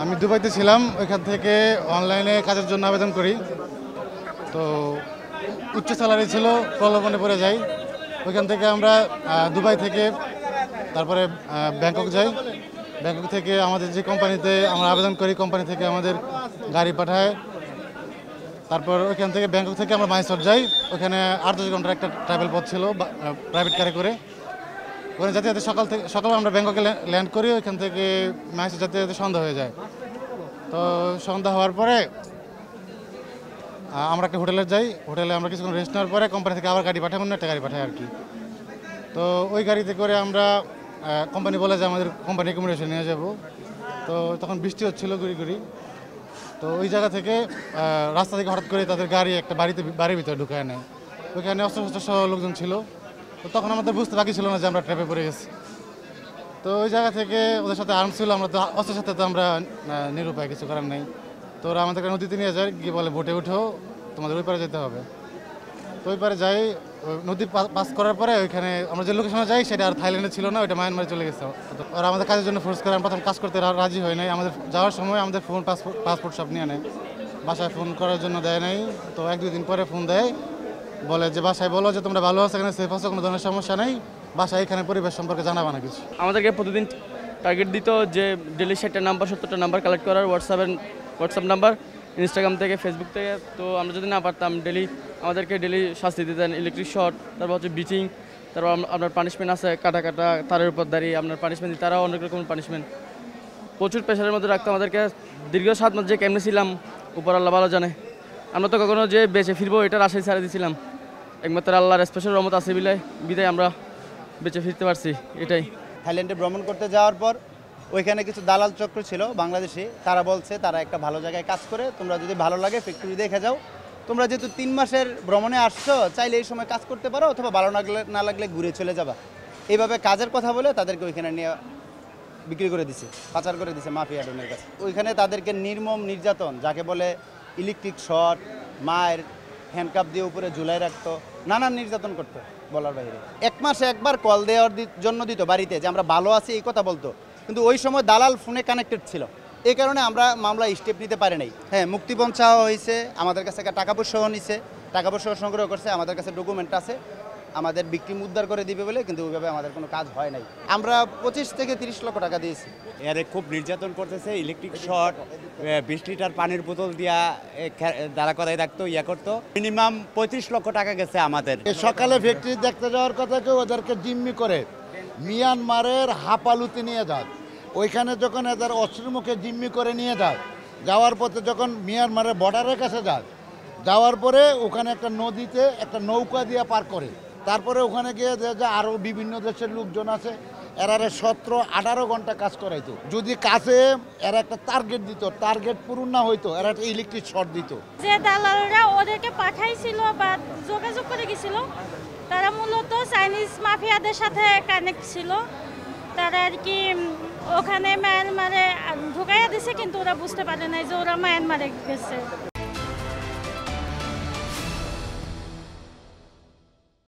আমি দুবাইতে ছিলাম, ওইখান থেকে অনলাইনে কাজের জন্য আবেদন করি। তো উচ্চ স্যালারি ছিল, প্রলোভনে পড়ে যাই। ওইখান থেকে আমরা দুবাই থেকে তারপরে ব্যাংকক যাই। ব্যাংকক থেকে আমাদের যে কোম্পানিতে আমরা আবেদন করি, কোম্পানি থেকে আমাদের গাড়ি পাঠায়। তারপর ওইখান থেকে ব্যাংকক থেকে আমরা মাইসর যাই। ওখানে 8-10 ঘন্টার একটা ট্রাভেল পথ ছিল প্রাইভেট কারে করে। ওখানে যেতে যেতে সকালে আমরা ব্যাংককে ল্যান্ড করি। ওইখান থেকে মাইসর যেতে যেতে সন্ধ্যা হয়ে যায়। তো সন্ধ্যা হওয়ার পরে আমরা একটা হোটেলে যাই। হোটেলে আমরা কিছুক্ষণ রেস্ট নেওয়ার পরে কোম্পানি থেকে আবার গাড়ি পাঠায়, অন্য একটা গাড়ি পাঠায় আর কি। তো ওই গাড়িতে করে আমরা কোম্পানি বলে যে আমাদের কোম্পানি অ্যাকোমোডেশন নিয়ে যাব। তো তখন বৃষ্টি হচ্ছিল গুড়ি। তো ওই জায়গা থেকে রাস্তা থেকে হঠাৎ করে তাদের গাড়ি একটা বাড়ির ভিতরে ঢুকায় নেয়। ওইখানে অস্ত্র সহ লোকজন ছিল। তো তখন আমাদের বুঝতে বাকি ছিল না যে আমরা ট্র্যাপে পড়ে গেছি। তো ওই জায়গা থেকে ওদের সাথে আর্ম ছিল, আমরা তো অস্ত্রের সাথে তো আমরা নিরুপায়, কিছু করার নেই। তো ওরা আমাদেরকে নদীতে নিয়ে যায়, গিয়ে বলে বোটে উঠো, তোমাদের ওই পারে যেতে হবে। তো ওই পারে যাই। নদী পাস করার পরে ওইখানে আমরা যে লোকেশনে যাই সেটা আর থাইল্যান্ডে ছিল না, ওইটা মায়ানমারে চলে গেছে। ওরা আমাদের কাজের জন্য ফোর্স করে, প্রথম কাজ করতে রাজি হয় নাই। আমাদের যাওয়ার সময় আমাদের ফোন পাসপোর্ট সব নিয়ে নেয়, বাসায় ফোন করার জন্য দেয় নাই। তো 1-2 দিন পরে ফোন দেয়, বলে যে বাসায় বলো যে তোমরা ভালো আছো, এখানে সেফ আছো, কোনো ধরনের সমস্যা নেই, বাসায় এখানে পরিবেশ সম্পর্কে জানাবা না কিছু। আমাদেরকে প্রতিদিন টার্গেট দিত যে ডেলি 60টা নাম্বার 70টা নাম্বার কালেক্ট করার, হোয়াটসঅ্যাপ নাম্বার, ইনস্টাগ্রাম থেকে, ফেসবুক থেকে। তো আমরা যদি না পারতাম আমাদেরকে ডেলি শাস্তি দিতেন, ইলেকট্রিক শর্ট, তারপর হচ্ছে বিচিং, তারপর আপনার পানিশমেন্ট আছে কাটা তারের উপর দাঁড়িয়ে আপনার পানিশমেন্ট, তারাও অনেক রকম পানিশমেন্ট। প্রচুর প্রেশারের মধ্যে রাখতো আমাদেরকে। দীর্ঘ 7 মাস যে কেমনে ছিলাম উপর আল্লাহ ভালো জানে। আমরা তো কখনো যে বেঁচে ফিরবো এটার আশায় ছেড়ে দিয়েছিলাম। একমাত্র আল্লাহর স্পেশাল রহমত আছে বিদায় আমরা বেঁচে ফিরতে পারছি। এটাই। থাইল্যান্ডে ভ্রমণ করতে যাওয়ার পর ওইখানে কিছু দালাল চক্র ছিল বাংলাদেশি, তারা বলছে তারা একটা ভালো জায়গায় কাজ করে, তোমরা যদি ভালো লাগে ফ্যাক্টরি দেখে যাও, তোমরা যেহেতু 3 মাসের ভ্রমণে আসছো, চাইলে এই সময় কাজ করতে পারো, অথবা ভালো না লাগলে ঘুরে চলে যাবা। এইভাবে কাজের কথা বলে তাদেরকে ওইখানে নিয়ে বিক্রি করে দিছে, পাচার করে দিছে মাফিয়া ডনের কাছে। ওইখানে তাদেরকে নির্মম নির্যাতন, যাকে বলে ইলেকট্রিক শর্ট, মায়ের হ্যান্ডকাপ দিয়ে উপরে ঝুলাই রাখতো, নানান নির্যাতন করতো বলার বাইরে। 1 মাসে একবার কল দেওয়ার জন্য দিত বাড়িতে, যে আমরা ভালো আছি এই কথা বলতো। কিন্তু ওই সময় দালাল ফোনে কানেক্টেড ছিল, এই কারণে আমরা মামলা স্টেপ নিতে পারি নাই। হ্যাঁ, মুক্তিপণ চাওয়া হয়েছে, আমাদের কাছে টাকা পয়সাও নিছে, টাকা পয়সাও সংগ্রহ করছে, আমাদের কাছে ডকুমেন্ট আছে, আমাদের বিক্রি উদ্ধার করে দিবে বলে, কিন্তু ওইভাবে আমাদের কোনো কাজ হয় নাই। আমরা 25 থেকে 30 লক্ষ টাকা দিয়েছি। এরে খুব নির্যাতন করতেছে, ইলেকট্রিক শর্ট, 20 লিটার পানির বোতল দিয়া দাঁড়া করাই রাখতো, করতো। মিনিমাম 35 লক্ষ টাকা গেছে আমাদের। সকালে ফ্যাক্টরি দেখতে যাওয়ার কথা কেউ ওদেরকে জিম্মি করে মিয়ানমারের হাপালুতে নিয়ে যায়। ওইখানে যখন এদের অস্ত্রের মুখে জিম্মি করে নিয়ে যায়, যাওয়ার পথে যখন মিয়ানমারের বর্ডারের কাছে যায়, যাওয়ার পরে ওখানে একটা নদীতে একটা নৌকা দিয়ে পার করে, তারপরে ওখানে গিয়ে যে আরও বিভিন্ন দেশের লোকজন আছে, এরারে 17-18 ঘন্টা কাজ করাইতো। যদি কাছে এরা একটা টার্গেট দিত, টার্গেট পূরণ না হইতো, এরা একটা ইলেকট্রিক শর্ট দিত। যে দালালরা ওদেরকে পাঠাইছিল বা যোগাযোগ করে গেছিল, তারা মূলত চাইনিজ মাফিয়াদের সাথে কানেক্ট ছিল। তারা আর কি ওখানে মায়ানমারে ঢুকাইয়া দিছে, কিন্তু ওরা বুঝতে পারে নাই যে ওরা মায়ানমারে গেছে।